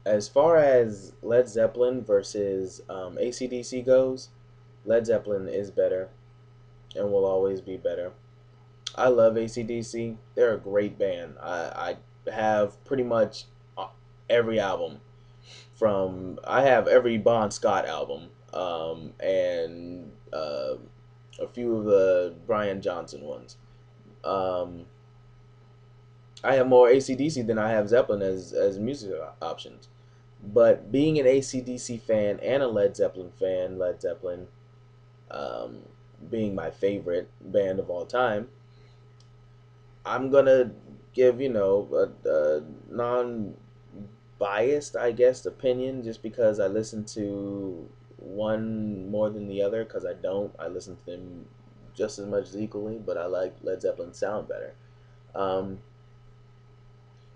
As far as Led Zeppelin versus AC/DC goes, Led Zeppelin is better and will always be better. I love AC/DC. They're a great band. I have pretty much every album from. I have every Bon Scott album, and a few of the Brian Johnson ones. Um, I have more AC/DC than I have Zeppelin as music options. But being an AC/DC fan and a Led Zeppelin fan, Led Zeppelin um, being my favorite band of all time, I'm gonna give a non-biased, I guess, opinion just because I listen to one more than the other. Because I don't, I listen to them just as much as equally, but I like Led Zeppelin sound better. Um,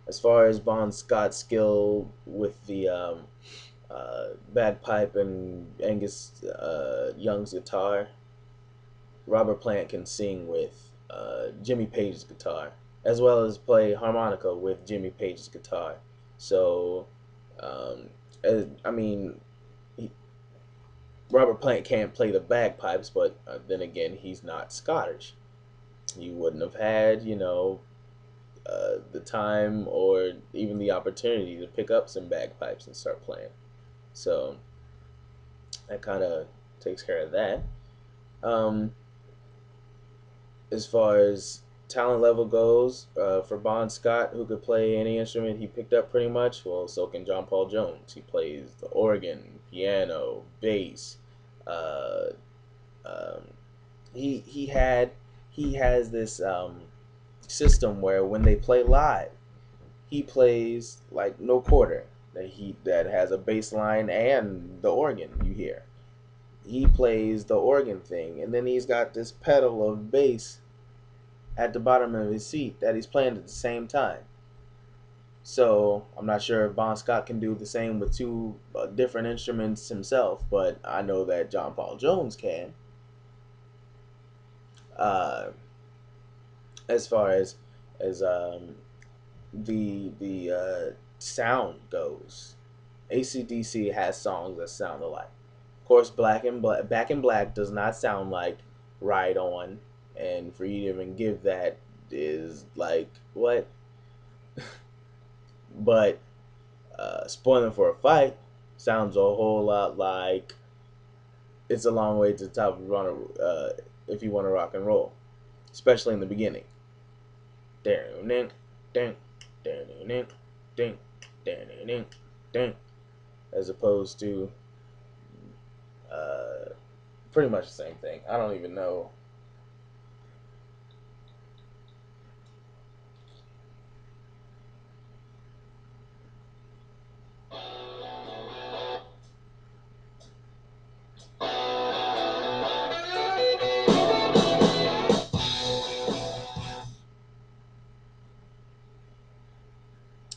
as far as Bon Scott's skill with the bagpipe and Angus Young's guitar, Robert Plant can sing with Jimmy Page's guitar, as well as play harmonica with Jimmy Page's guitar. So, um, I mean, he, Robert Plant can't play the bagpipes, but then again, he's not Scottish. He wouldn't have had, the time or even the opportunity to pick up some bagpipes and start playing. So that kind of takes care of that. Um, as far as talent level goes, for Bon Scott, who could play any instrument he picked up pretty much, well, so can John Paul Jones. He plays the organ, piano, bass. Uh, um, he has this system where when they play live, he plays like no quarter that has a bass line and the organ you hear. He plays the organ thing, and then he's got this pedal of bass at the bottom of his seat that he's playing at the same time. So I'm not sure if Bon Scott can do the same with two different instruments himself, but I know that John Paul Jones can. Uh, as far as the sound goes, ACDC has songs that sound alike. Of course, Back in Black does not sound like Ride On, and for you to even give that is like what? But Spoiling for a Fight sounds a whole lot like It's a Long Way to the Top if you want to rock and roll, especially in the beginning. As opposed to uh, pretty much the same thing. I don't even know.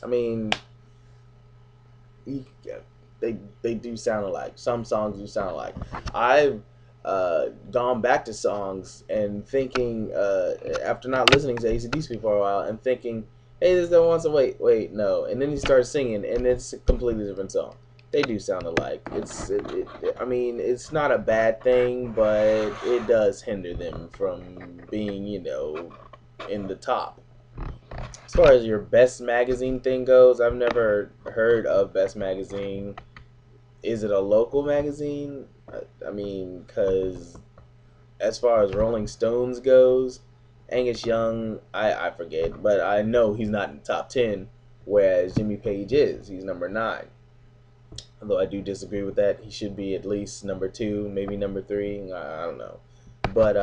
I mean, yeah, they do sound alike. Some songs do sound alike. I've gone back to songs and thinking after not listening to AC/DC for a while and thinking, hey, this the one. So wait, no, and then he starts singing and it's a completely different song. They do sound alike. I mean, it's not a bad thing, but it does hinder them from being, in the top. As far as your best magazine thing goes, I've never heard of Best Magazine. Is it a local magazine? I mean, because as far as Rolling Stones goes, Angus Young, I forget, but I know he's not in the top 10, whereas Jimmy Page is. He's number 9. Although I do disagree with that. He should be at least number 2, maybe number 3. I don't know. But,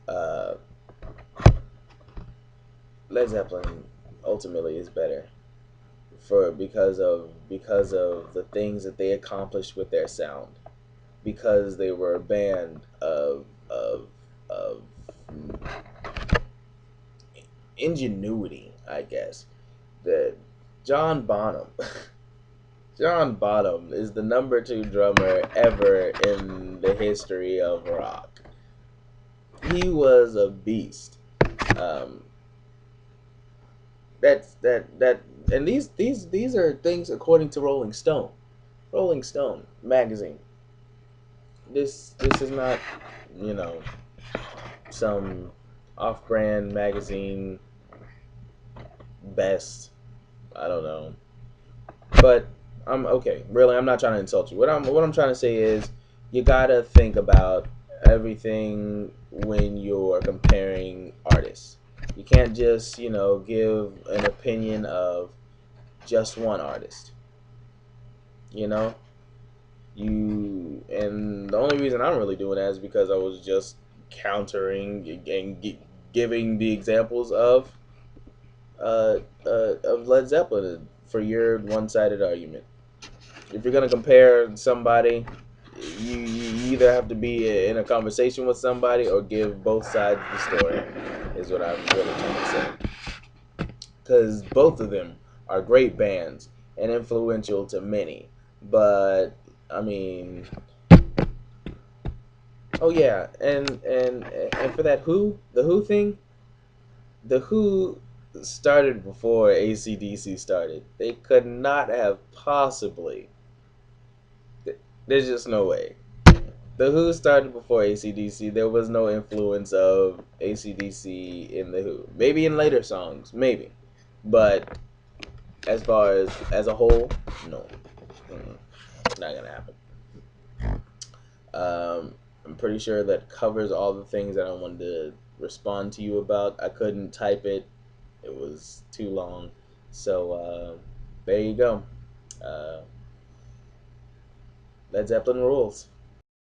uh, Led Zeppelin ultimately is better for because of the things that they accomplished with their sound, because they were a band of ingenuity, I guess. That John Bonham, John Bonham is the number 2 drummer ever in the history of rock. He was a beast. Um, that and these are things according to Rolling Stone magazine. This is not, you know, some off-brand magazine best. I don't know, but I'm okay. Really, I'm not trying to insult you. What I'm trying to say is, you gotta think about everything when you're comparing artists. You can't just, give an opinion of just one artist. You know, and the only reason I'm really doing that is because I was just countering and giving the examples of Led Zeppelin for your one-sided argument. If you're gonna compare somebody, you either have to be in a conversation with somebody or give both sides of the story. Is what I'm really trying to say. Because both of them are great bands and influential to many. But I mean, oh yeah, and for that the Who thing, the Who started before AC/DC started. They could not have possibly. There's just no way. The Who started before AC/DC. There was no influence of AC/DC in the Who. Maybe in later songs, maybe, but as far as a whole, no, not gonna happen. I'm pretty sure that covers all the things that I wanted to respond to you about. I couldn't type it; it was too long. So there you go. Uh, Led Zeppelin rules.